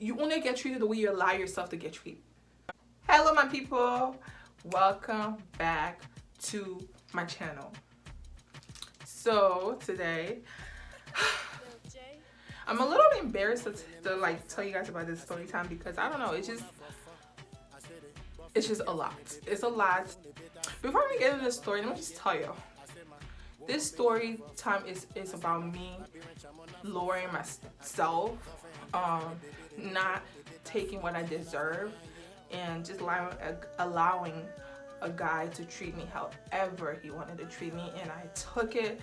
You only get treated the way you allow yourself to get treated. Hello my people, welcome back to my channel. So today I'm a little bit embarrassed to like tell you guys about this story time because I don't know, it's just a lot. It's a lot. Before we get into the story, let me just tell you, this story time is about me lowering myself, not taking what I deserve, and just allowing a guy to treat me however he wanted to treat me. And I took it,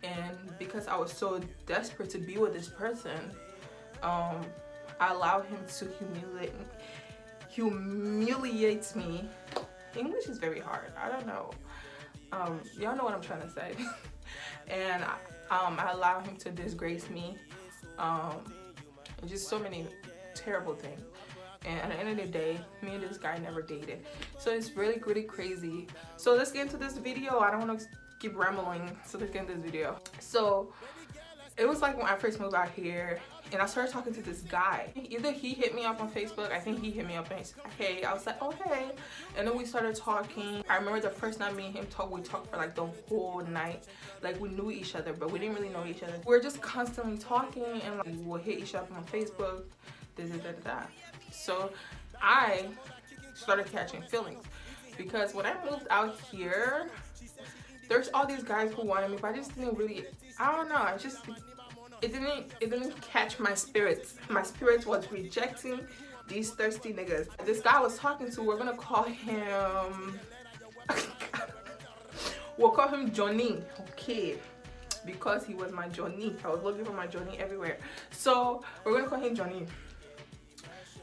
and because I was so desperate to be with this person, I allowed him to humiliate me. English is very hard, I don't know. Y'all know what I'm trying to say. And I allowed him to disgrace me, and just so many terrible things. And at the end of the day, me and this guy never dated. So it's really crazy. So let's get into this video. I don't want to keep rambling, so let's get into this video. So it was like when I first moved out here and I started talking to this guy. Either he hit me up on Facebook, I think he hit me up and he said, hey, I was like, oh hey, and then we started talking. I remember the first night me and him we talked for like the whole night. Like we knew each other, but we didn't really know each other. We were just constantly talking, and like we'll hit each other on Facebook, da. So I started catching feelings because when I moved out here, there's all these guys who wanted me, but I just didn't really, I don't know, it didn't catch my spirits. My spirits was rejecting these thirsty niggas. This guy I was talking to, we're gonna call him we'll call him Johnny, okay, because he was my Johnny. I was looking for my Johnny everywhere, so we're gonna call him Johnny.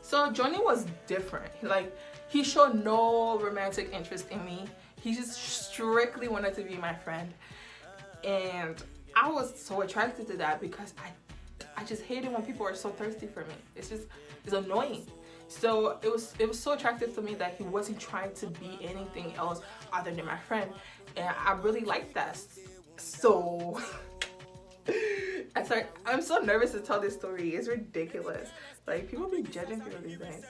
So Johnny was different. Like, he showed no romantic interest in me. He just strictly wanted to be my friend, and I was so attracted to that because I just hated when people are so thirsty for me. It's annoying. So it was so attractive to me that he wasn't trying to be anything else other than my friend, and I really liked that. So I'm so nervous to tell this story. It's ridiculous. Like, people be judging people these days.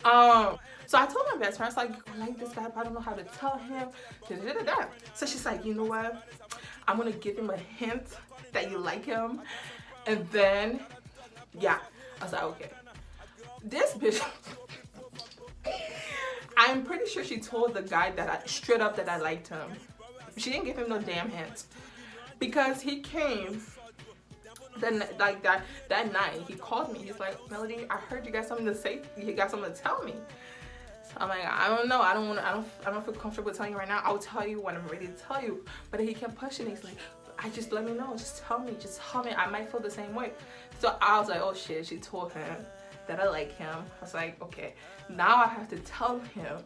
So I told my best friend, I was like, I like this guy, but I don't know how to tell him. So she's like, you know what? I'm gonna give him a hint that you like him, and then yeah. I was like, okay. This bitch, I'm pretty sure she told the guy straight up that I liked him. She didn't give him no damn hint, because he came that night. He called me. He's like, Melody, I heard you got something to say. You got something to tell me. So I'm like, I don't know. I don't feel comfortable telling you right now. I'll tell you when I'm ready to tell you. But he kept pushing. He's like, just let me know. Just tell me. Just tell me. I might feel the same way. So I was like, oh shit. She told him that I like him. I was like, okay, now I have to tell him.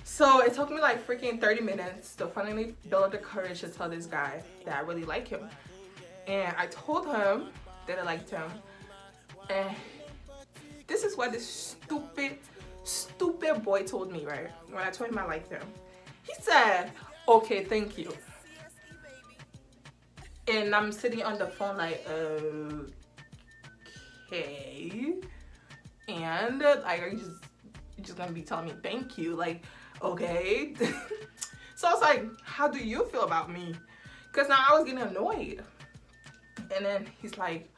So it took me like freaking 30 minutes to finally build up the courage to tell this guy that I really like him. And I told him that I liked him. And this is what this stupid boy told me, right? When I told him I liked him. He said, okay, thank you. And I'm sitting on the phone like, okay. And like, are you just gonna be telling me thank you? Like, okay. So I was like, how do you feel about me? Because now I was getting annoyed. And then he's like,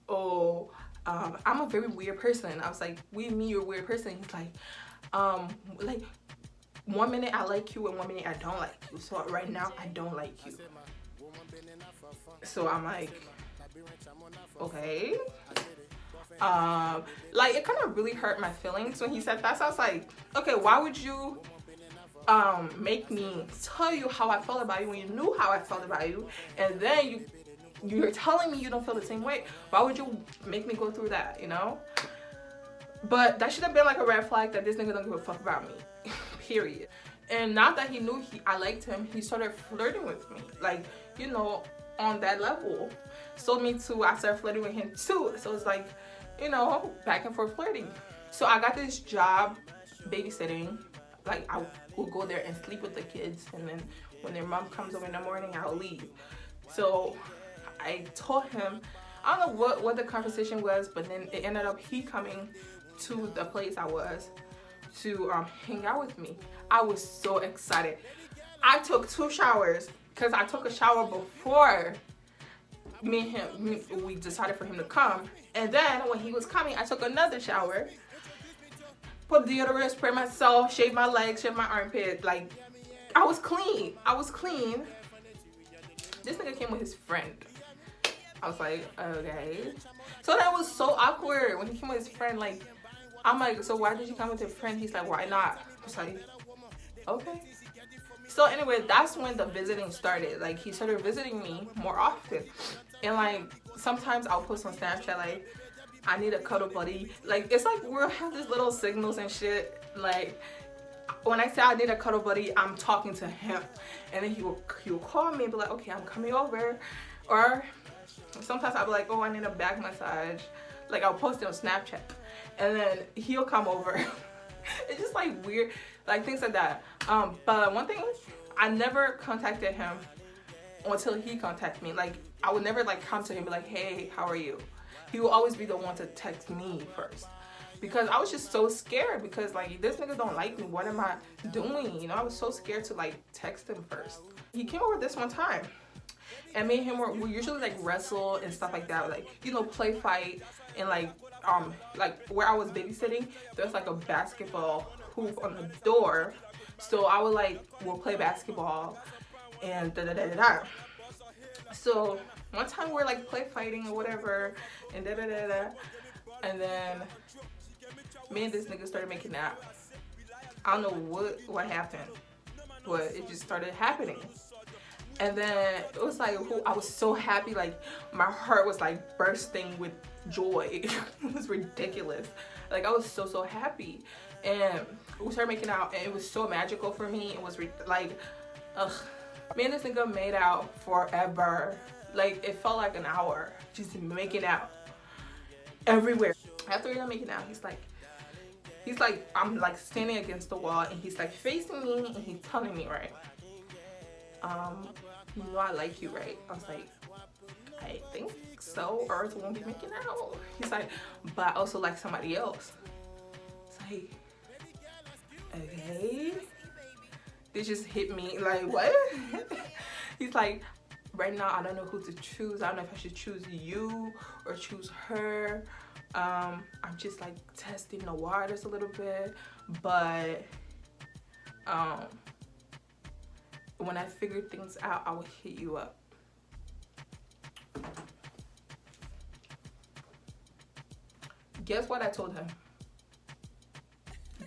oh, I'm a very weird person. I was like, what do you mean you're a weird person? He's like 1 minute I like you and 1 minute I don't like you. So right now I don't like you. So I'm like, okay. Like, it kind of really hurt my feelings when he said that. So I was like, okay, why would you make me tell you how I felt about you when you knew how I felt about you, and then you're telling me you don't feel the same way? Why would you make me go through that, you know? But that should have been like a red flag that this nigga don't give a fuck about me. Period. And now that he knew I liked him, he started flirting with me, like, you know, on that level. So me too, I started flirting with him too. So it's like, you know, back and forth flirting. So I got this job babysitting. Like, I will go there and sleep with the kids, and then when their mom comes over in the morning, I'll leave. So I told him, I don't know what the conversation was, but then it ended up he coming to the place I was to hang out with me. I was so excited. I took 2 showers because I took a shower before we decided for him to come. And then when he was coming, I took another shower, put deodorant, spray myself, shave my legs, shave my armpit. Like, I was clean. I was clean. This nigga came with his friend. I was like, okay. So that was so awkward when he came with his friend. Like, I'm like, so why did you come with your friend? He's like, why not? I was like, okay. So anyway, that's when the visiting started. Like, he started visiting me more often. And like, sometimes I'll post on Snapchat, like, I need a cuddle buddy. Like, it's like we'll have these little signals and shit. Like, when I say I need a cuddle buddy, I'm talking to him. And then he will call me and be like, okay, I'm coming over. Or sometimes I'll be like, oh, I need a back massage. Like, I'll post it on Snapchat. And then he'll come over. It's just like weird, like things like that. But one thing, I never contacted him until he contacted me. Like, I would never like come to him and be like, hey, how are you? He will always be the one to text me first. Because I was just so scared, because like, this nigga don't like me. What am I doing? You know, I was so scared to like text him first. He came over this one time, and me and him we usually like wrestle and stuff like that. Like, you know, play fight. And like where I was babysitting, there's like a basketball hoop on the door. So I would like, we'll play basketball and da da da da da. So one time we're like play fighting or whatever, and da da da da. And then me and this nigga started making out. I don't know what happened, but it just started happening. And then it was like, I was so happy, like my heart was like bursting with joy. It was ridiculous. Like, I was so happy. And we started making out, and it was so magical for me. It was like, ugh. Me and this nigga made out forever. Like, it felt like an hour just making out everywhere. After we were making out, he's like, I'm like standing against the wall, and he's like facing me, and he's telling me, right, you know I like you, right? I was like, I think so, or else we won't be making out. He's like, but I also like somebody else. It's like, okay. This just hit me, like, what? He's like, right now I don't know who to choose. I don't know if I should choose you or choose her. I'm just like testing the waters a little bit, but when I figure things out, I will hit you up. Guess what I told him?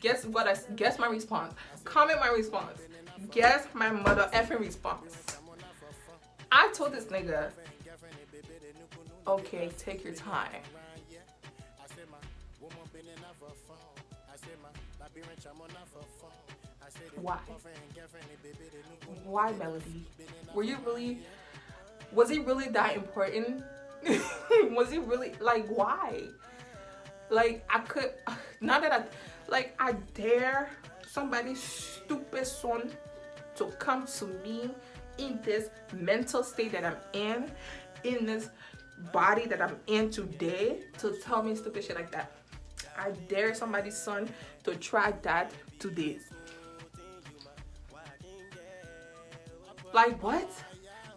Guess my response. Comment my response. Guess my mother effing response. I told this nigga, okay, take your time. Why? Why, Melody? Was he really that important? Was he really, like, why? Like, I dare somebody's stupid son to come to me in this mental state that I'm in this body that I'm in today, to tell me stupid shit like that. I dare somebody's son to try that today. Like, what?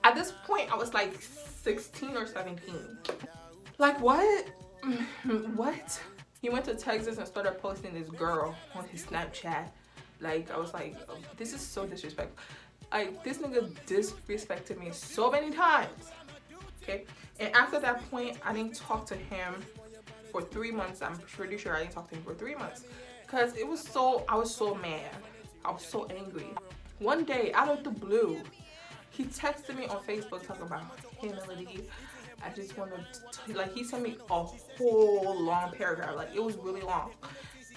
At this point, I was like 16 or 17. Like, what? What? He went to Texas and started posting this girl on his Snapchat. Like, I was like, oh, this is so disrespectful. Like, this nigga disrespected me so many times. Okay? And after that point, I didn't talk to him for 3 months. I'm pretty sure I didn't talk to him for 3 months. Because I was so mad. I was so angry. One day, out of the blue, he texted me on Facebook talking about, hey, Melody, I just want to, like, he sent me a whole long paragraph. Like, it was really long.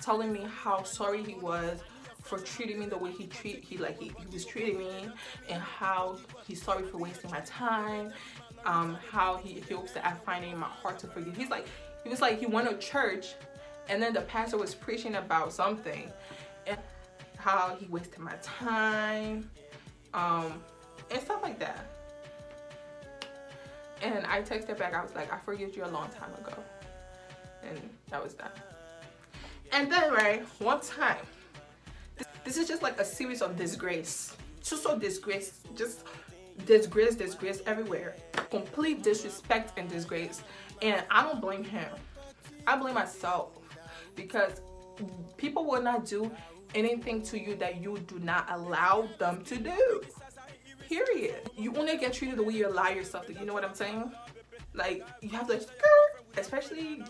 Telling me how sorry he was for treating me the way he was treating me, and how he's sorry for wasting my time, how he hopes that I find it in my heart to forgive. He was like, he went to church, and then the pastor was preaching about something, and how he wasted my time, and stuff like that. And I texted back, I was like, I forgave you a long time ago. And that was that. And then, right, one time, this is just like a series of disgrace. Just so disgrace, just disgrace everywhere. Complete disrespect and disgrace. And I don't blame him. I blame myself. Because people will not do anything to you that you do not allow them to do. Period. You only get treated the way you allow yourself to. You know what I'm saying? Like, you have to, especially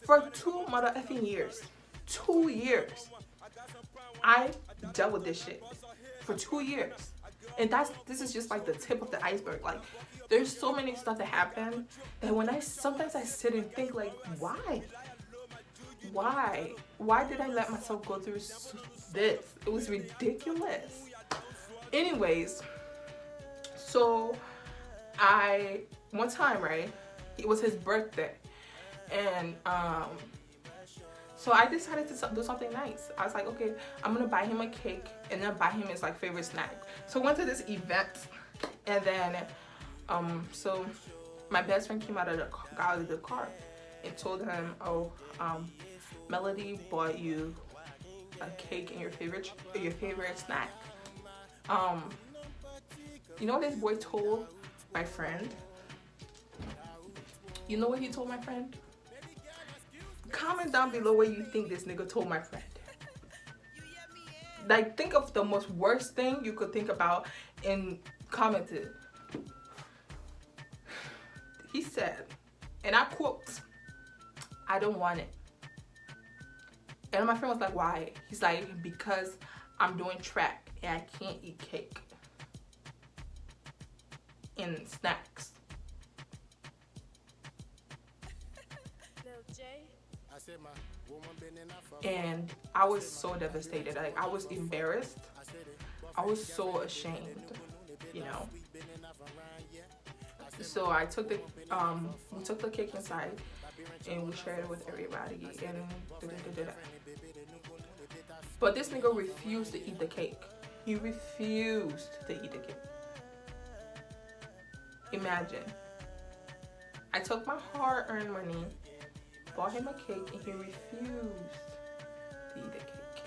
for 2 mother effing years. 2 years. I dealt with this shit for 2 years. And this is just like the tip of the iceberg. Like, there's so many stuff that happen that when sometimes I sit and think, like, why? Why did I let myself go through this? It was ridiculous. Anyways, so one time, right, it was his birthday, and so I decided to do something nice. I was like, okay, I'm gonna buy him a cake and then buy him his like favorite snack. So I went to this event, and then so my best friend came out of the car and told him, oh, Melody bought you a cake and your favorite snack. You know what this boy told my friend? You know what he told my friend? Comment down below what you think this nigga told my friend. Like, think of the most worst thing you could think about and comment it. He said, and I quote, "I don't want it." And my friend was like, why? He's like, because I'm doing track and I can't eat cake and snacks. And I was so devastated. Like, I was embarrassed. I was so ashamed, you know. So I took we took the cake inside and we shared it with everybody, and but this nigga refused to eat the cake. He refused to eat the cake. Imagine. I took my hard-earned money, bought him a cake, and he refused to eat the cake.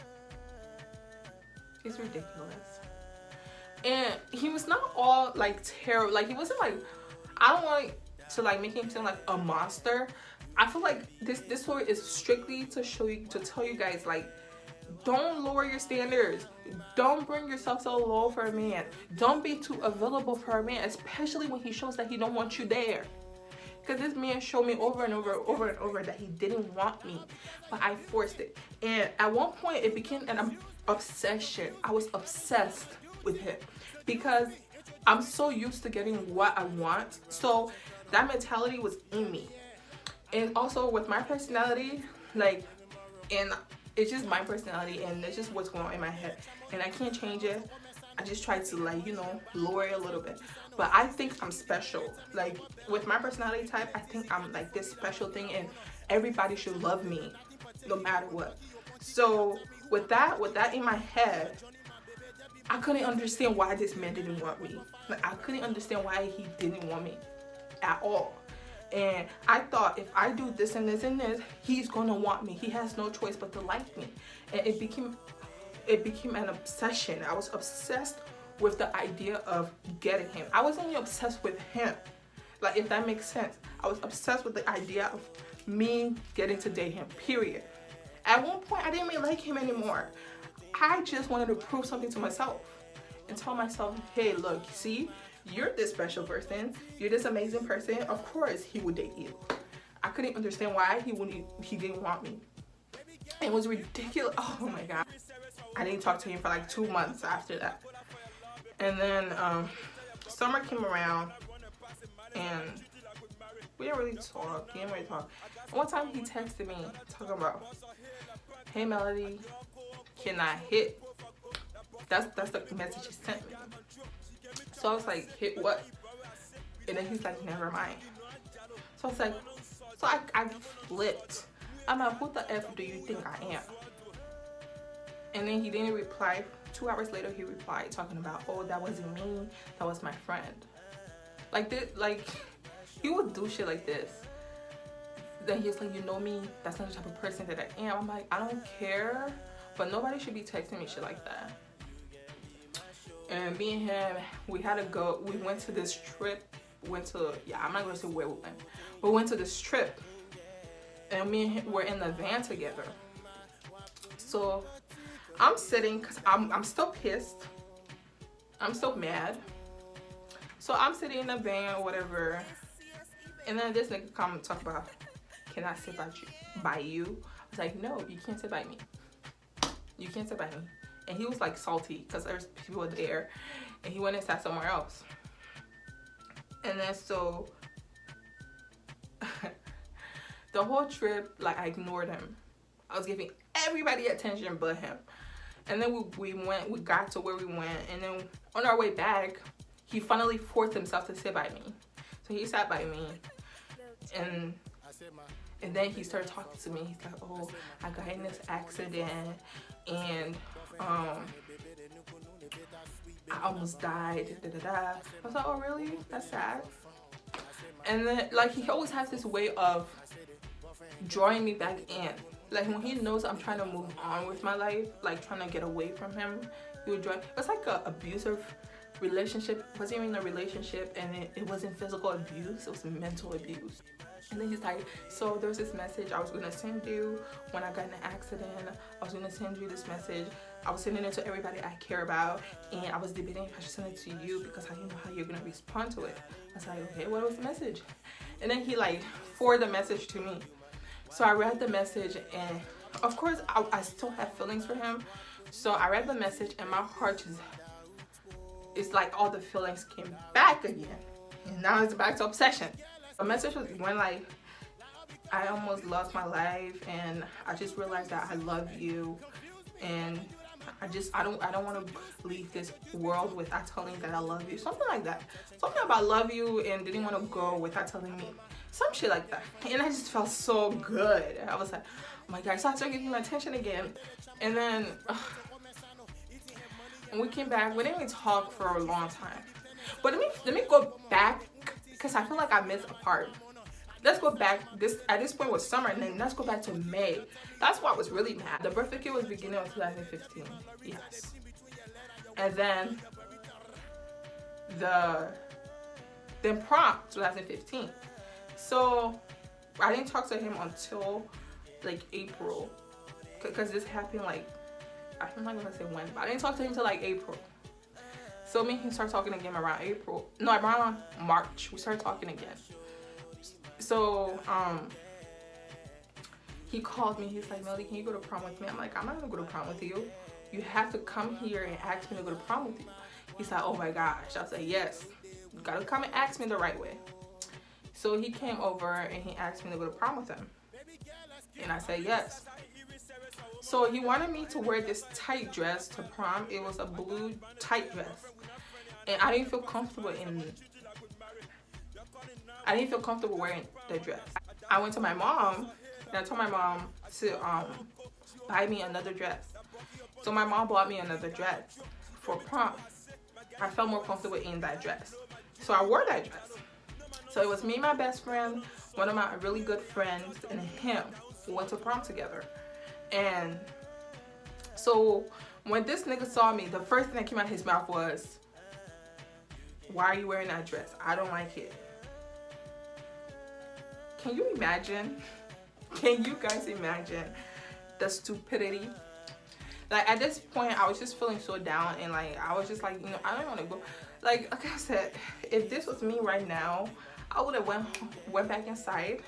It's ridiculous. And he was not all like terrible. Like, he wasn't like, I don't want to like make him seem like a monster. I feel like this story is strictly to tell you guys, like, don't lower your standards. Don't bring yourself so low for a man. Don't be too available for a man, especially when he shows that he don't want you there. Because this man showed me over and over that he didn't want me, but I forced it. And at one point, it became an obsession. I was obsessed with him because I'm so used to getting what I want. So that mentality was in me. And also with my personality, like, and it's just my personality, and it's just what's going on in my head, and I can't change it. I just try to, like, you know, lower it a little bit. But I think I'm special. Like, with my personality type, I think I'm like this special thing, and everybody should love me no matter what. So with that in my head, I couldn't understand why this man didn't want me. Like, I couldn't understand why he didn't want me at all. And I thought, if I do this and this and this, he's gonna want me. He has no choice but to like me. And it became an obsession. I was obsessed with the idea of getting him. I wasn't even obsessed with him, like, if that makes sense. I was obsessed with the idea of me getting to date him, period. At one point, I didn't even like him anymore. I just wanted to prove something to myself and tell myself, hey, look, see, you're this special person. You're this amazing person. Of course he would date you. I couldn't understand why he didn't want me. It was ridiculous. Oh my God. I didn't talk to him for like 2 months after that. And then summer came around and we didn't really talk. One time he texted me talking about, hey Melody, can I hit? That's the message he sent me. So I was like, hit what? And then he's like, never mind. So I was like, so I flipped. I'm like, who the F do you think I am? And then he didn't reply. 2 hours later, he replied talking about, oh, that wasn't me, that was my friend. Like, he would do shit like this. Then he's like, you know me, that's not the type of person that I am. I'm like, I don't care, but nobody should be texting me shit like that. And me and him, we went to this trip, I'm not gonna say where we went, but we went to this trip, and me and him were in the van together. So I'm sitting, cause I'm still pissed, I'm still mad. So I'm sitting in the van or whatever, and then this nigga come and talk about, can I sit by you? I was like, no, you can't sit by me. You can't sit by me. And he was like salty because there's people there, and he went and sat somewhere else. And then so the whole trip, like, I ignored him. I was giving everybody attention but him. And then we got to where we went, and then on our way back, he finally forced himself to sit by me. So he sat by me, and then he started talking to me. He's like, oh, I got in this accident, and I almost died, da, da, da. I was like, oh really? That's sad. And then, like, he always has this way of drawing me back in. Like, when he knows I'm trying to move on with my life, like trying to get away from him, he would draw. It's like a abusive relationship. It wasn't even a relationship, and it wasn't physical abuse, it was mental abuse. And then he's like, so there's this message I was gonna send you when I got in an accident. I was gonna send you this message. I was sending it to everybody I care about, and I was debating if I should send it to you because I didn't know how you're gonna respond to it. I was like, okay, what was the message? And then he like forwarded the message to me. So I read the message, and of course I still have feelings for him. So I read the message, and my heart just, it's like all the feelings came back again, and now it's back to obsession. The message was when, like, I almost lost my life, and I just realized that I love you, and I don't want to leave this world without telling that I love you. Something like that. Something about love you and didn't want to go without telling me. Some shit like that. And I just felt so good. I was like, oh my God, so I started giving my attention again. And then when we came back, we didn't even talk for a long time. But let me go back, because I feel like I missed a part. Let's go back. At this point was summer, and then let's go back to May. That's why I was really mad. The birthday kid was beginning of 2015. Yes. And then prom 2015. So I didn't talk to him until like April, because this happened like, I'm not gonna say when, but I didn't talk to him until like April. So me and him started talking again around around March. We started talking again. So he called me. He's like, Melody, can you go to prom with me? I'm like, I'm not gonna go to prom with you. You have to come here and ask me to go to prom with you. He's like, oh my gosh. I said, yes. You gotta come and ask me the right way. So he came over and he asked me to go to prom with him. And I said yes. So he wanted me to wear this tight dress to prom. It was a blue tight dress. And I didn't feel comfortable wearing the dress. I went to my mom, and I told my mom to buy me another dress. So my mom bought me another dress for prom. I felt more comfortable in that dress. So I wore that dress. So it was me and my best friend, one of my really good friends, and him. We went to prom together. And so when this nigga saw me, the first thing that came out of his mouth was, why are you wearing that dress? I don't like it. Can you imagine? Can you guys imagine the stupidity? Like, at this point, I was just feeling so down, and like, I was just like, you know, I don't want to go. Like I said, if this was me right now, I would have went back inside,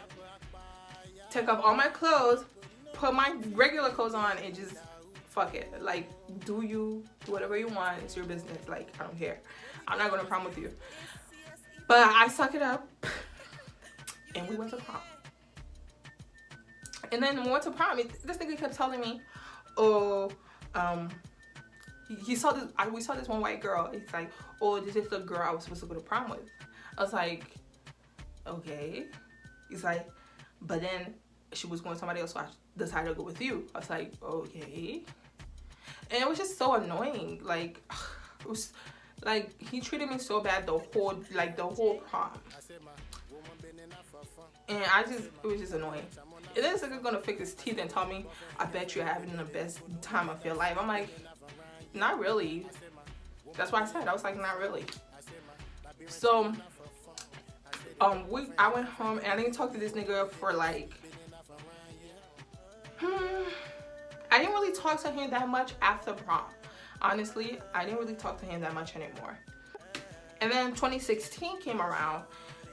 took off all my clothes, put my regular clothes on, and just fuck it. Like, do whatever you want. It's your business. Like, I don't care. I'm not going to prom with you. But I suck it up, and we went to prom. And then when we went to prom, this nigga kept telling me, oh, we saw this one white girl. He's like, oh, this is the girl I was supposed to go to prom with. I was like, okay. He's like, but then she was going with somebody else, so I decided to go with you. I was like, okay. And it was just so annoying. Like, it was like, he treated me so bad the whole prom. And it was just annoying. And then this nigga gonna fix his teeth and tell me, I bet you're having the best time of your life. I'm like, not really. That's why I was like, not really. So, I went home and I didn't talk to this nigga for like, I didn't really talk to him that much after prom. Honestly, I didn't really talk to him that much anymore. And then 2016 came around.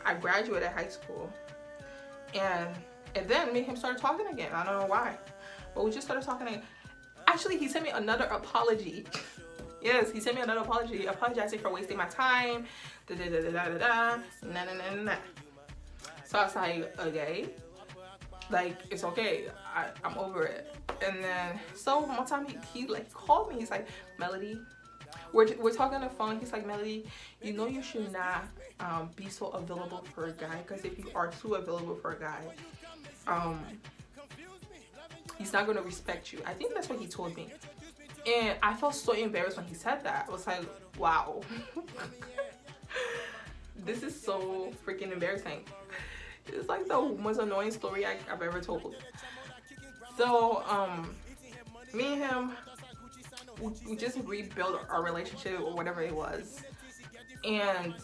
I graduated high school. And then me and him started talking again. I don't know why. But we just started talking again. Actually, he sent me another apology. Yes, he sent me another apology. Apologizing for wasting my time. Da da da da da da. Nah, nah, nah, nah. So I was like, okay. Like, it's okay. I'm over it. And then, so one time he like called me. He's like, Melody, we're talking on the phone. He's like, Melody, you know you should not be so available for a guy, because if you are too available for a guy, he's not going to respect you. I think that's what he told me. And I felt so embarrassed when he said that. I was like, wow. This is so freaking embarrassing. It's like the most annoying story I've ever told. So, me and him, we just rebuilt our relationship or whatever it was. And,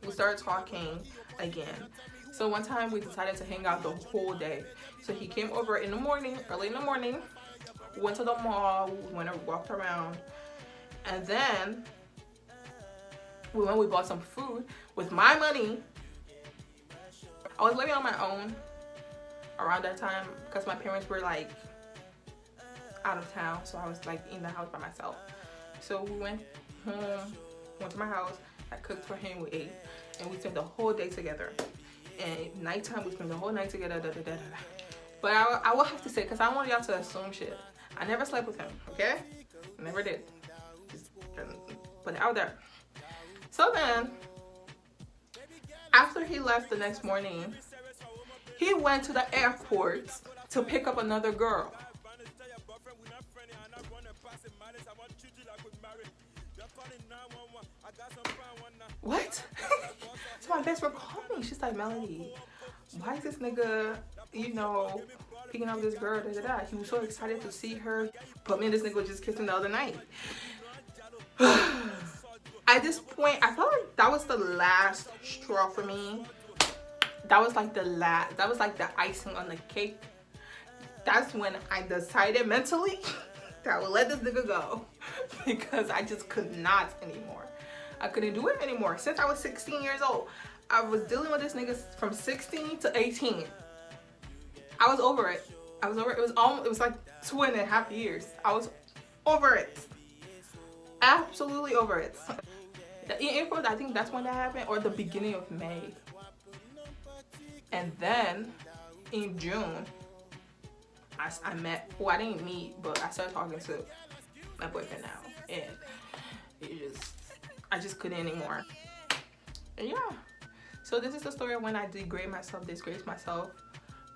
we started talking again. So one time we decided to hang out the whole day. So he came over in the morning, early in the morning, went to the mall, we went and walked around. And then we bought some food with my money. I was living on my own around that time because my parents were like out of town, so I was like in the house by myself. So we went home, went to my house, I cooked for him, we ate, and we spent the whole day together. And nighttime, we spent the whole night together. Da, da, da, da. But I will have to say, because I want y'all to assume shit, I never slept with him, okay? Never did. Just put it out there. So then, after he left the next morning, he went to the airport to pick up another girl. What? So my best friend called me. She's like, Melody, why is this nigga, you know, picking up this girl? Da, da, da. He was so excited to see her, but me and this nigga just kissed him the other night. At this point, I felt like that was the last straw for me. That was like the icing on the cake. That's when I decided mentally that I would let this nigga go, because I just could not anymore. I couldn't do it anymore. Since I was 16 years old, I was dealing with this nigga from 16 to 18. I was over it. I was over it. It was like 2.5 years. I was over it. Absolutely over it. In April, I think that's when that happened, or the beginning of May. And then in June, I met, well, I didn't meet, but I started talking to my boyfriend now. And I just couldn't anymore. And yeah. So this is the story of when I disgraced myself,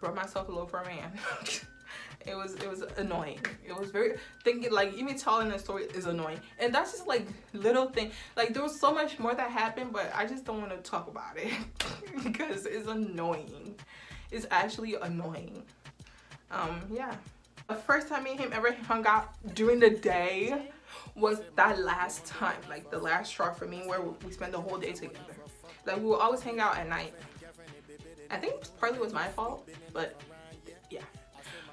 brought myself low for a man. It was annoying. It was very, thinking, like, even telling the story is annoying. And that's just like little thing. Like, there was so much more that happened, but I just don't want to talk about it because it's annoying. It's actually annoying. Yeah. The first time me and him ever hung out during the day was that last time, like the last straw for me, where we spent the whole day together. Like, we would always hang out at night. I think partly it was my fault, but yeah.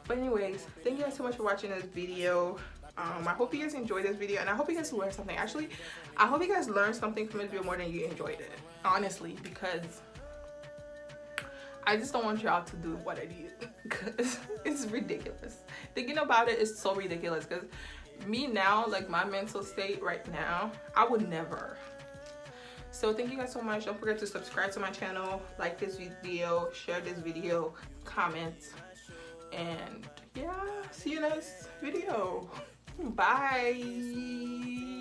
But anyways, thank you guys so much for watching this video. I hope you guys enjoyed this video, and I hope you guys learned something. Actually, I hope you guys learned something from this video more than you enjoyed it, honestly, because I just don't want y'all to do what I did, because it's ridiculous. Thinking about it is so ridiculous, because me now, like my mental state right now, I would never. So thank you guys so much. Don't forget to subscribe to my channel, like this video, share this video, comment, and yeah, see you next video. Bye.